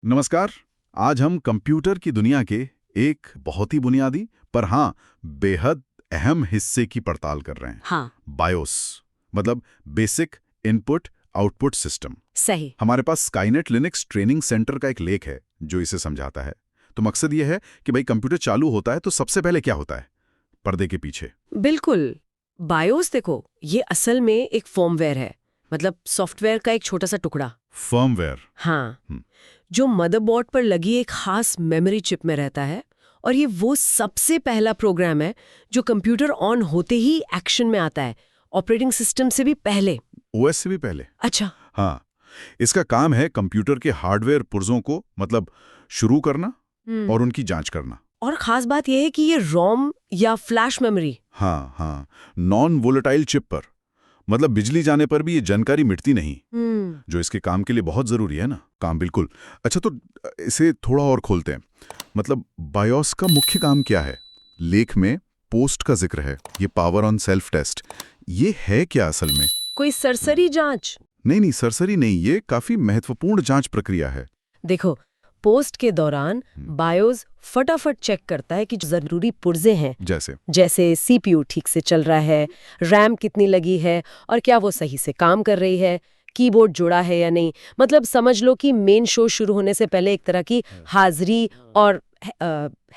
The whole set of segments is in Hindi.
नमस्कार। आज हम कंप्यूटर की दुनिया के एक बहुत ही बुनियादी पर हाँ बेहद अहम हिस्से की पड़ताल कर रहे हैं। हाँ। बायोस मतलब बेसिक इनपुट आउटपुट सिस्टम। सही। हमारे पास स्काईनेट लिनक्स ट्रेनिंग सेंटर का एक लेख है जो इसे समझाता है। तो मकसद ये है कि भाई कंप्यूटर चालू होता है तो सबसे पहले क्या होता है पर्दे के पीछे। बिल्कुल। बायोस देखो, ये असल में एक फर्मवेयर है, मतलब सॉफ्टवेयर का एक छोटा सा टुकड़ा। फर्मवेयर। हाँ। हम्म। जो मदरबोर्ड पर लगी एक खास मेमोरी चिप में रहता है, और ये वो सबसे पहला प्रोग्राम है जो कंप्यूटर ऑन होते ही एक्शन में आता है, ऑपरेटिंग सिस्टम से भी पहले। ओएस से भी पहले। अच्छा। हाँ, इसका काम है कंप्यूटर के हार्डवेयर पुर्जों को मतलब शुरू करना और उनकी जांच करना। और खास बात यह है कि ये रोम या फ्लैश मेमोरी। हाँ हाँ, नॉन वोलेटाइल चिप पर, मतलब बिजली जाने पर भी ये जानकारी मिटती नहीं, जो इसके काम के लिए बहुत जरूरी है ना। काम बिल्कुल। अच्छा, तो इसे थोड़ा और खोलते हैं। मतलब बायोस का मुख्य काम क्या है? लेख में पोस्ट का जिक्र है, ये पावर ऑन सेल्फ टेस्ट। ये है क्या असल में? कोई सरसरी जांच? नहीं नहीं, सरसरी नहीं, ये काफी महत्वपूर्ण जांच प्रक्रिया है। देखो, पोस्ट के दौरान बायोस फटाफट चेक करता है कि जो जरूरी पुर्जे हैं, जैसे सीपीयू ठीक से चल रहा है, रैम कितनी लगी है और क्या वो सही से काम कर रही है, कीबोर्ड जुड़ा है या नहीं। मतलब समझ लो कि मेन शो शुरू होने से पहले एक तरह की हाजिरी और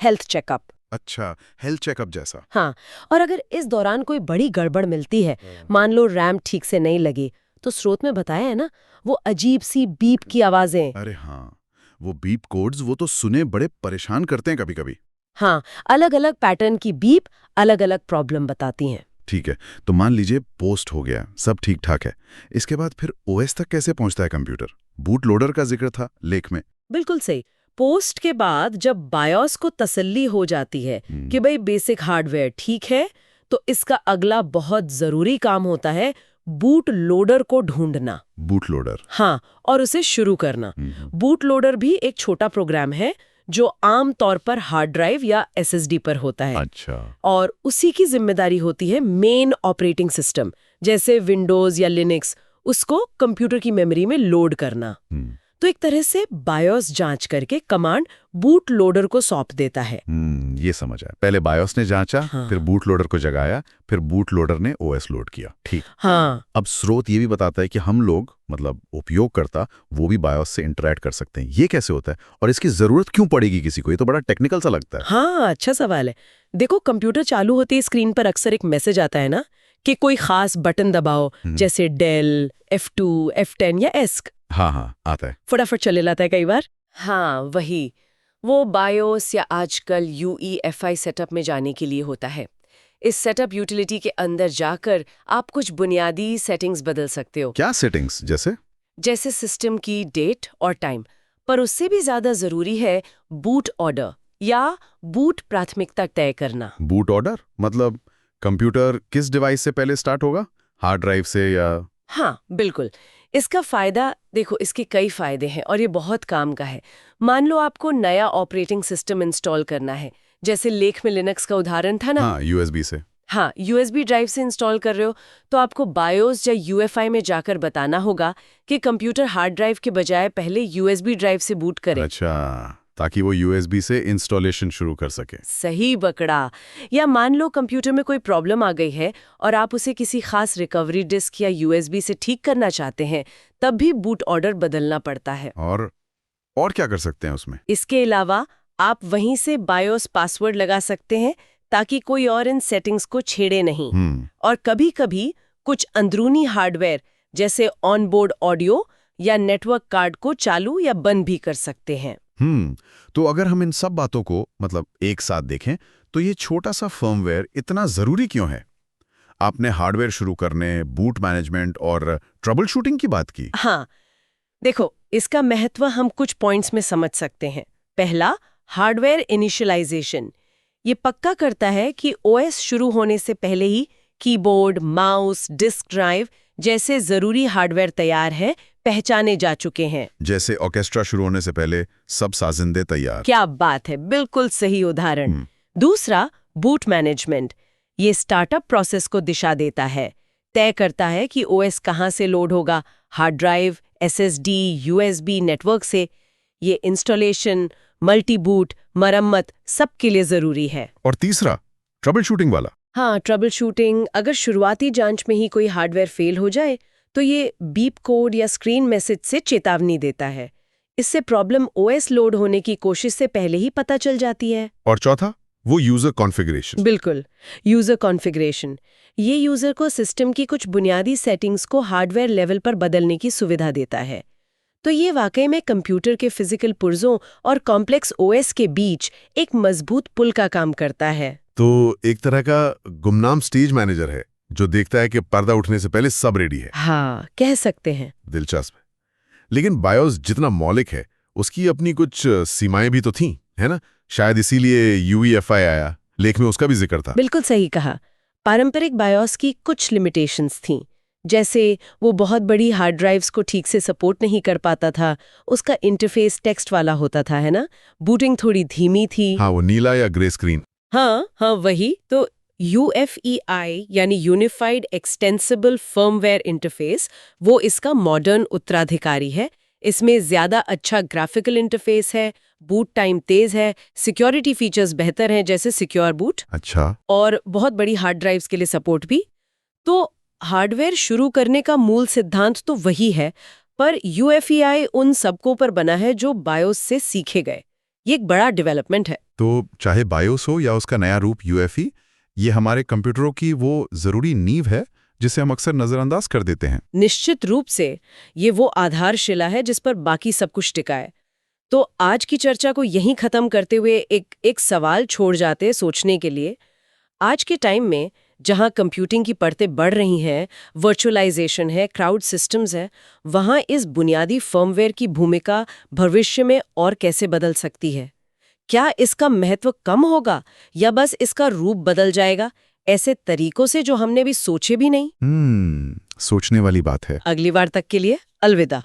हेल्थ चेकअप। अच्छा, हेल्थ चेकअप जैसा। हाँ। और अगर इस दौरान कोई बड़ी गड़बड़ मिलती है, मान लो रैम ठीक से नहीं लगी, तो स्रोत में बताया है ना, वो अजीब सी बीप की आवाजें। अरे हाँ, वो बीप कोड्स, वो तो सुने बड़े परेशान करते हैं कभी कभी। हाँ, अलग अलग पैटर्न की बीप अलग अलग प्रॉब्लम बताती हैं। ठीक है, तो मान लीजिए पोस्ट हो गया, सब ठीक ठाक है। इसके बाद फिर ओएस तक कैसे पहुंचता है कंप्यूटर? बूट लोडर का जिक्र था लेख में। बिल्कुल सही। पोस्ट के बाद जब बायोस को तसल्ली हो जाती है कि भाई बेसिक हार्डवेयर ठीक है, तो इसका अगला बहुत जरूरी काम होता है बूट लोडर को ढूंढना। Boot loader. हाँ, और उसे शुरू करना। बूट लोडर भी एक छोटा प्रोग्राम है जो आम तौर पर हार्ड ड्राइव या एसएसडी पर होता है। अच्छा। और उसी की जिम्मेदारी होती है मेन ऑपरेटिंग सिस्टम, जैसे विंडोज या लिनक्स, उसको कंप्यूटर की मेमोरी में लोड करना। तो एक तरह से बायोस जांच करके कमांड बूट लोडर को सौंप देता है। ये समझ आया। पहले बायोस ने जांचा, हाँ। फिर बूट लोडर को जगाया, फिर बूट लोडर ने ओएस लोड किया। ठीक। हाँ। अब स्रोत ये भी बताता है कि हम लोग मतलब उपयोगकर्ता वो भी बायोस से इंटरैक्ट कर सकते हैं। ये कैसे होता है और इसकी जरूरत क्यों पड़ेगी किसी को? ये तो बड़ा टेक्निकल सा लगता है। हाँ, अच्छा सवाल है। देखो, कंप्यूटर चालू होते ही स्क्रीन पर अक्सर एक मैसेज आता है ना कि कोई खास बटन दबाओ, जैसे डेल F2 F10 या एस्क। हाँ हाँ, आता है। फटाफट चले लाता है कई बार। हाँ, वही। वो बायोस या आजकल UEFI सेटअप में जाने के लिए होता है। इस सेटअप यूटिलिटी के अंदर जाकर आप कुछ बुनियादी सेटिंग्स बदल सकते हो। क्या सेटिंग्स? जैसे सिस्टम की डेट और टाइम। पर उससे भी ज्यादा जरूरी है बूट ऑर्डर या बूट प्राथमिकता तय करना। बूट ऑर्डर मतलब कंप्यूटर किस डिवाइस से पहले स्टार्ट होगा, हार्ड ड्राइव से या? हाँ, बिल्कुल। इसका फायदा देखो, इसके कई फायदे हैं और ये बहुत काम का है। मान लो आपको नया ऑपरेटिंग सिस्टम इंस्टॉल करना है, जैसे लेख में लिनक्स का उदाहरण था ना। हाँ, यूएसबी से। हाँ, यूएसबी ड्राइव से इंस्टॉल कर रहे हो, तो आपको बायोस या यूएफआई में जाकर बताना होगा कि कंप्यूटर हार्ड ड्राइव के बजाय पहले यूएसबी ड्राइव से बूट करे। अच्छा, ताकि वो यूएसबी से इंस्टॉलेशन शुरू कर सके। सही पकड़ा। या मान लो कंप्यूटर में कोई प्रॉब्लम आ गई है और आप उसे किसी खास रिकवरी डिस्क या यूएसबी से ठीक करना चाहते हैं, तब भी बूट ऑर्डर बदलना पड़ता है। और क्या कर सकते हैं उसमें? इसके अलावा आप वहीं से बायोस पासवर्ड लगा सकते हैं ताकि कोई और इन सेटिंग्स को छेड़े नहीं। और कभी-कभी कुछ अंदरूनी हार्डवेयर जैसे ऑनबोर्ड ऑडियो या नेटवर्क कार्ड को चालू या बंद भी कर सकते हैं। तो अगर हम इन सब बातों को मतलब एक साथ देखें तो ये छोटा सा फर्मवेयर इतना जरूरी क्यों है? आपने हार्डवेयर शुरू करने, बूट मैनेजमेंट और ट्रबल शूटिंग की बात की। हाँ, देखो, इसका महत्व हम कुछ पॉइंट्स में समझ सकते हैं। पहला, हार्डवेयर इनिशियलाइजेशन। ये पक्का करता है कि ओएस शुरू होने से पहले ही कीबोर्ड, माउस, डिस्क ड्राइव जैसे जरूरी हार्डवेयर तैयार है, पहचाने जा चुके हैं। जैसे ऑर्केस्ट्रा शुरू होने से पहले सब साजिंदे तैयार। क्या बात है, बिल्कुल सही उदाहरण। दूसरा, बूट मैनेजमेंट। ये स्टार्टअप प्रोसेस को दिशा देता है, तय करता है कि ओएस कहाँ से लोड होगा, hard drive, SSD, USB, network से, ये इंस्टॉलेशन, मल्टी बूट, मरम्मत सबके लिए जरूरी है। और तीसरा, ट्रबल शूटिंग वाला। हाँ, ट्रबल शूटिंग। अगर शुरुआती जांच में ही कोई हार्डवेयर फेल हो जाए तो ये बीप कोड या स्क्रीन मैसेज से चेतावनी देता है। इससे प्रॉब्लम ओएस लोड होने की कोशिश से पहले ही पता चल जाती है। और चौथा, वो यूजर कॉन्फ़िगरेशन। बिल्कुल, यूजर कॉन्फ़िगरेशन। ये यूजर को सिस्टम की कुछ बुनियादी सेटिंग्स को हार्डवेयर लेवल पर बदलने की सुविधा देता है। तो ये वाकई में कंप्यूटर के फिजिकल पुर्जों और कॉम्प्लेक्स ओएस के बीच एक मजबूत पुल का काम करता है। तो एक तरह का गुमनाम स्टेज मैनेजर है जो देखता है कि पर्दा उठने से पहले सब रेडी है। हाँ, कह सकते हैं। दिलचस्प। लेकिन बायोस जितना मौलिक है उसकी अपनी कुछ सीमाएं भी तो थीं, है ना? शायद इसीलिए यूईएफआई आया, लेख में उसका भी जिक्र था। बिल्कुल सही कहा। पारंपरिक बायोस की कुछ लिमिटेशंस थीं, जैसे वो बहुत बड़ी हार्ड ड्राइव्स को ठीक से सपोर्ट नहीं कर पाता था, उसका इंटरफेस टेक्स्ट वाला होता था, है ना? बूटिंग थोड़ी धीमी थी। हाँ, वो नीला या ग्रे स्क्रीन। हाँ, वही तो। UFEI यानी यूनिफाइड एक्सटेंसिबल फर्मवेयर इंटरफेस, वो इसका मॉडर्न उत्तराधिकारी है। इसमें ज्यादा अच्छा ग्राफिकल इंटरफेस है, बूट टाइम तेज है, सिक्योरिटी फीचर्स बेहतर हैं जैसे सिक्योर बूट। अच्छा। और बहुत बड़ी हार्ड ड्राइव्स के लिए सपोर्ट भी। तो हार्डवेयर शुरू करने का मूल सिद्धांत तो वही है, पर UFEI उन सबकों पर बना है जो बायोस से सीखे गए। ये एक बड़ा डेवलपमेंट है। तो चाहे बायोस हो या उसका नया रूप यूएफई, ये हमारे कंप्यूटरों की वो जरूरी नींव है जिसे हम अक्सर नजरअंदाज कर देते हैं। निश्चित रूप से ये वो आधारशिला है जिस पर बाकी सब कुछ टिका है। तो आज की चर्चा को यहीं खत्म करते हुए एक सवाल छोड़ जाते सोचने के लिए। आज के टाइम में जहां कंप्यूटिंग की परतें बढ़ रही हैं, वर्चुअलाइजेशन है, क्राउड सिस्टम्स है, वहां इस बुनियादी फर्मवेयर की भूमिका भविष्य में और कैसे बदल सकती है? क्या इसका महत्व कम होगा या बस इसका रूप बदल जाएगा ऐसे तरीकों से जो हमने भी सोचे भी नहीं? सोचने वाली बात है। अगली बार तक के लिए अलविदा।